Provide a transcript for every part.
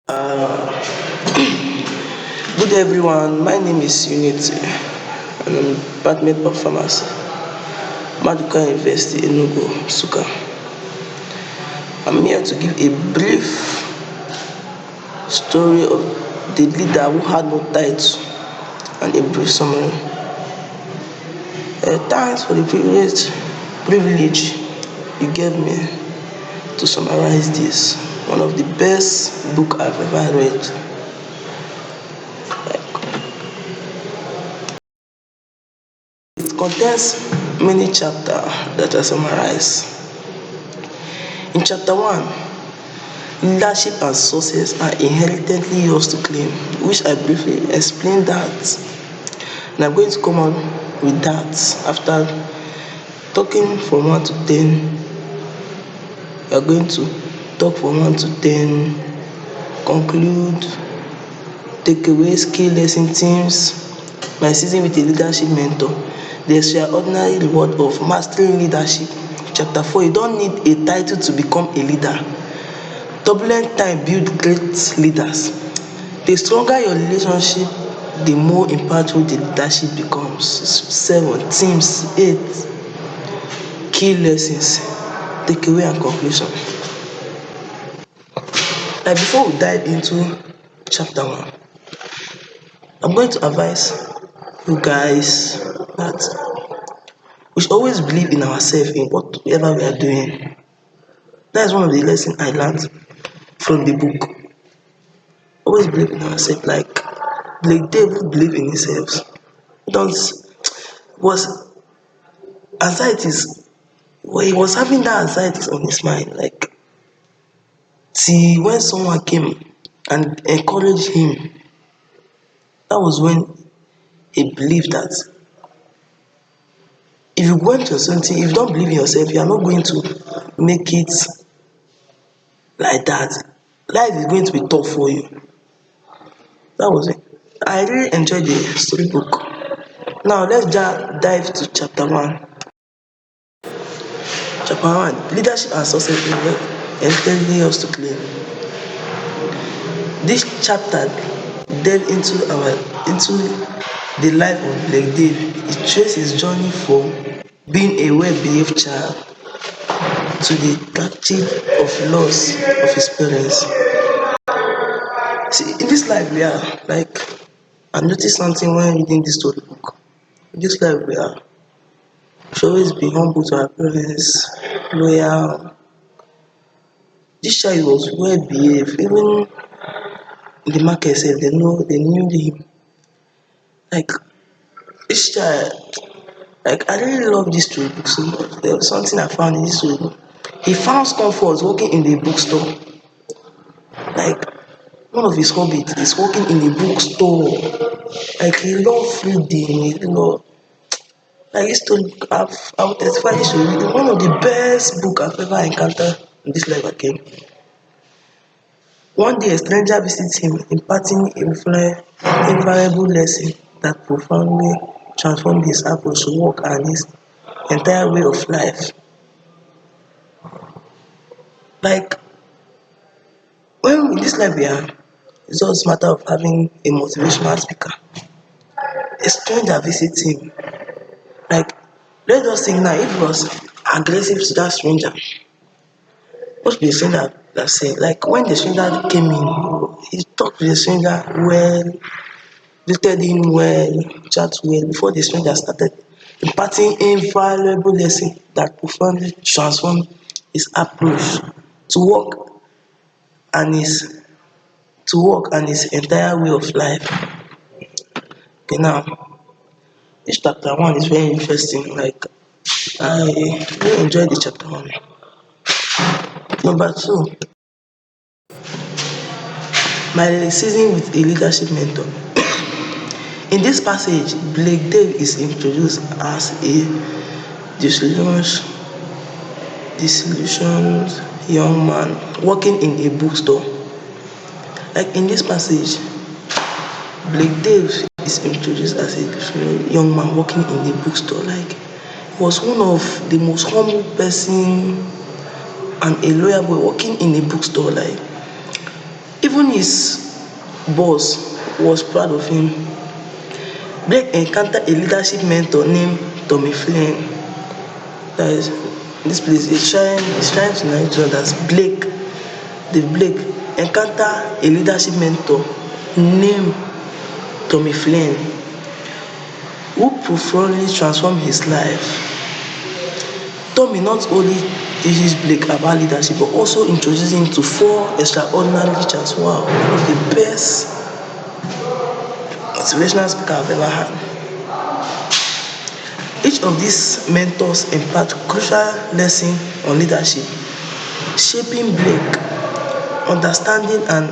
Uh, Good everyone, my name is Unity and I'm Department of Pharmacy, Maduka University, Enugu, Suka. I'm here to give a brief story of the leader who had no title and a brief summary. Thanks for the privilege you gave me to summarize this. One of the best book I've ever read. It contains many chapters that are summarized. In chapter 1, leadership and success are inherently yours to claim, which I briefly explained that. And I'm going to come on with that after talking from 1 to 10. We are going to talk from 1 to 10, conclude, takeaways, key lesson themes, my season with a leadership mentor, the extraordinary reward of mastering leadership. Chapter 4, you don't need a title to become a leader. Turbulent time build great leaders. The stronger your relationship, the more impactful the leadership becomes. 7, themes. 8, key lessons, takeaway and conclusion. Before we dive into chapter 1, I'm going to advise you guys that we should always believe in ourselves in whatever we are doing. That is one of the lessons I learned from the book. Always believe in ourselves, like David believe in himself. Don't was anxieties. Well, he was having that anxieties on his mind, like till when someone came and encouraged him. That was when he believed that if you go into something, if you don't believe in yourself, you are not going to make it like that. Life is going to be tough for you. That was it. I really enjoyed the storybook. Now let's just dive to chapter 1. Chapter 1, leadership and success inherently yours to claim. This chapter delves into the life of Blake Dave. It traces his journey from being a well-behaved child to the tragic of loss of his parents. See, in this life we are like, I noticed something when reading this storybook. In this life we should always be humble to our parents, loyal. This child was well behaved, even in the market sef they knew him. Like this child, like I really love this storybook so much. There was something I found in this storybook. He found comfort working in the bookstore. Like one of his hobbies is working in a bookstore. Like he love reading, he love like this storybook. I will testify this to you. One of the best book I've ever encountered in this life again. One day a stranger visits him, imparting invaluable lesson that profoundly transformed his approach to work and his entire way of life. Like when in this life we are, it's just a matter of having a motivational speaker. A stranger visits him. Like let us think now, if he was aggressive to that stranger, what should the stranger have said? Like when the stranger came in, he talked to the stranger well, greeted him well, chat well before the stranger started imparting invaluable lesson that profoundly transformed his approach to work and his entire way of life. Okay, now this chapter 1 is very interesting. Like I really enjoyed the chapter 1. Number 2, my season with a leadership mentor. In this passage, Blake Dave is introduced as a disillusioned young man working in a bookstore. Like in this passage, Blake Dave is introduced as a disillusioned young man working in a bookstore. Like he was one of the most humble person and a loyal boy working in a bookstore. Like Even his boss was proud of him. Blake encountered a leadership mentor named Tommy Flynn. That is, this place is trying to narrate to us that Blake encountered a leadership mentor named Tommy Flynn, who profoundly transformed his life. Tommy not only teaches Blake about leadership but also introduces him to four extraordinary teachers. Wow, one of the best motivational speaker I've ever had. Each of these mentors impart crucial lesson on leadership, shaping Blake understanding and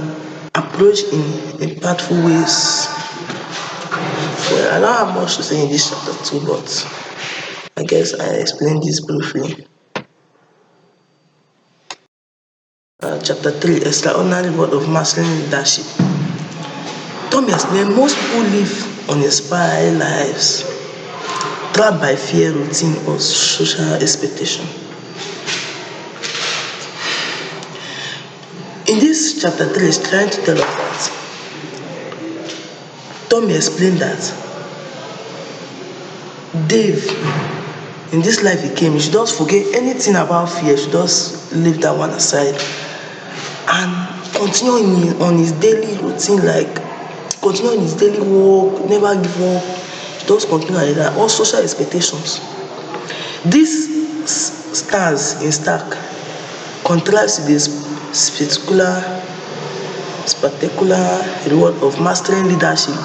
approach in impactful ways. Well, I don't have much to say in this chapter 2, but I guess I explained this briefly. Chapter 3, Extraordinary World of Mastering Leadership. Tom explained most people live uninspired lives, trapped by fear, routine, or social expectation. In this chapter 3, is trying to tell us that Tommy explained that Dave, in this life he came, he should just forget anything about fear, he should just leave that one aside and continue on his daily routine, like continue in his daily work, never give up, just continue like that. All social expectations. This stands in stark contrast to this spectacular reward of mastering leadership,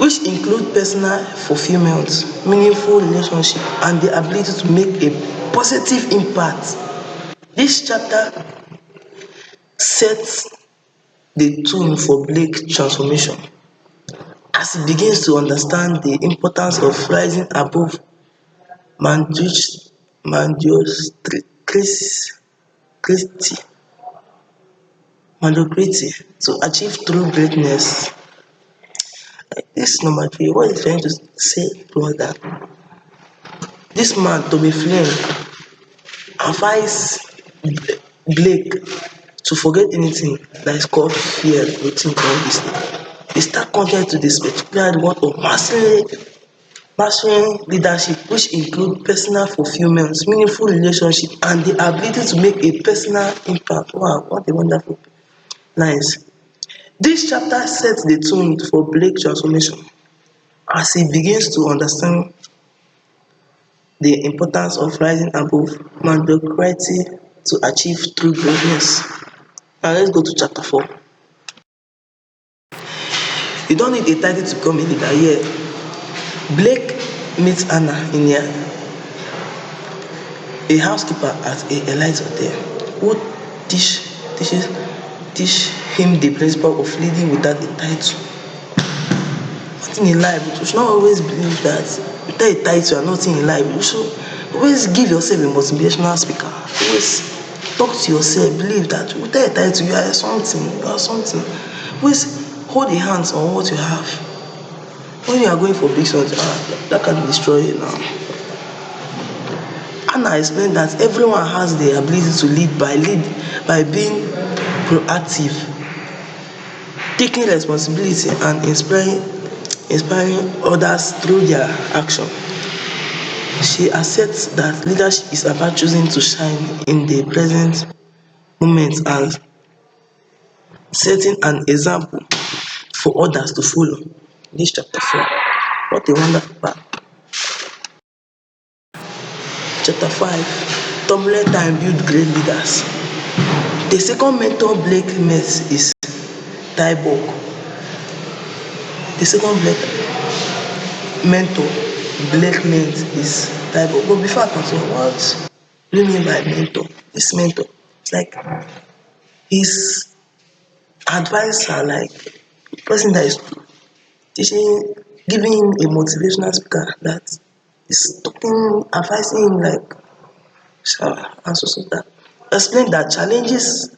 which include personal fulfillment, meaningful relationship, and the ability to make a positive impact. This chapter sets the tone for Blake's transformation as he begins to understand the importance of rising above mediocrity to achieve true greatness. This number 3, what he's trying to say was that this man, Tommy Flynn, advised Blake to forget anything that is called fear, routine, all this thing. He start content to this particular word of mastering leadership, which include personal fulfillment, meaningful relationship, and the ability to make a personal impact. Wow, what a wonderful lines. This chapter sets the tone for Blake's transformation as he begins to understand the importance of rising above mediocrity to achieve true greatness. Now let's go to chapter 4. You don't need a title to become a leader. Here, Blake meets Anna in here, a housekeeper at a elite hotel, who teach him the principle of leading without a title. Nothing in life, you should not always believe that without a title you are nothing in life. You should always give yourself a motivational speaker. Always talk to yourself, believe that without a title you are something. Always hold a hands on what you have. When you are going for big something, that can destroy you now. Anna explained that everyone has the ability to lead by being proactive, taking responsibility and inspiring others through their action. She asserts that leadership is about choosing to shine in the present moment and setting an example for others to follow. This chapter 4. What a wonderful part. Chapter 5. Tom Letter and Build Great Leaders. The second mentor Blake met is Tyborg. The second mentor Blake met is Tyborg. But before I continue, what do you mean by mentor? This mentor, it's like his advisor, like person that is teaching, giving him a motivational speaker that is talking, advising him like and so that. Explain that challenges.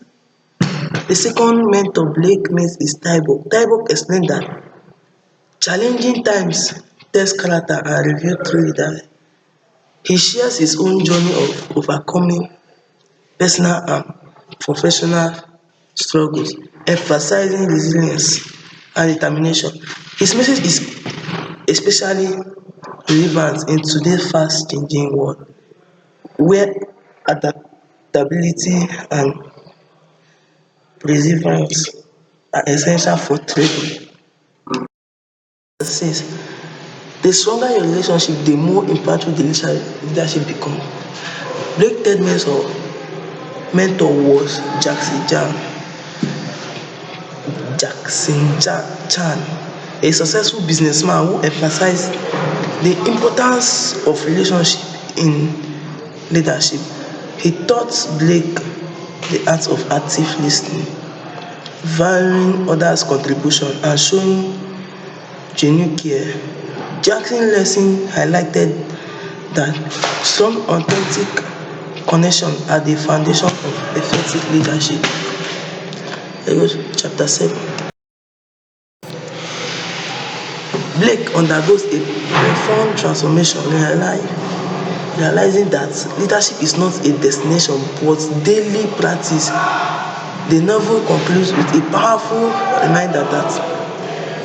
The second mentor Blake met is Tyborg. Tyborg explained that challenging times test character and reveal true leader. He shares his own journey of overcoming personal and professional struggles, emphasizing resilience and determination. His message is especially relevant in today's fast changing world where adaptability and perseverance are essential for thriving. Says the stronger your relationship, the more impactful the leadership become. Blake third mentor was Jackson Chan, a successful businessman who emphasized the importance of relationship in leadership. He taught Blake the art of active listening, valuing others' contribution and showing genuine care. Jackson's lesson highlighted that strong authentic connection are the foundation of effective leadership. Chapter 7. Blake undergoes a profound transformation, realizing that leadership is not a destination but daily practice. The novel concludes with a powerful reminder that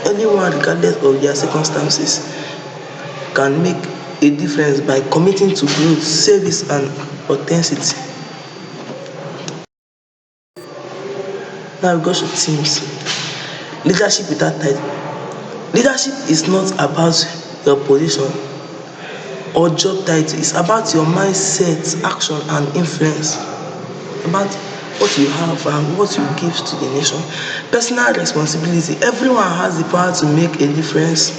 anyone, regardless of their circumstances, can make a difference by committing to growth, service, and authenticity. Now we go to teams. Leadership without title. Leadership is not about your position or job title. It's about your mindset, action, and influence. About what you have and what you give to the nation. Personal responsibility. Everyone has the power to make a difference,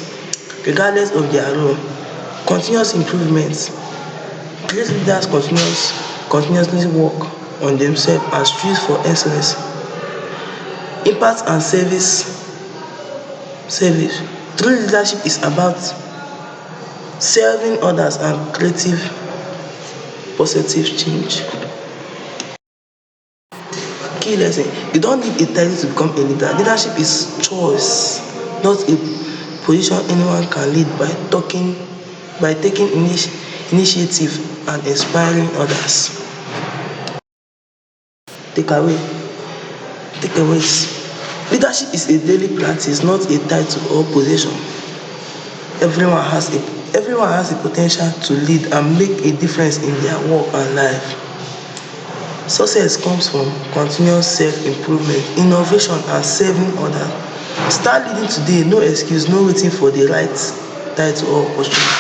regardless of their role. Continuous improvement. Great leaders continuously work on themselves and strive for excellence. Impact and service. True leadership is about serving others and creative positive change. Key lesson: you don't need a title to become a leader. Leadership is choice, not a position anyone can lead by taking initiative and inspiring others. Takeaways. Leadership is a daily practice, not a title or position. Everyone has the potential to lead and make a difference in their work and life. Success comes from continuous self-improvement, innovation, and serving others. Start leading today, no excuse, no waiting for the right title or opportunity.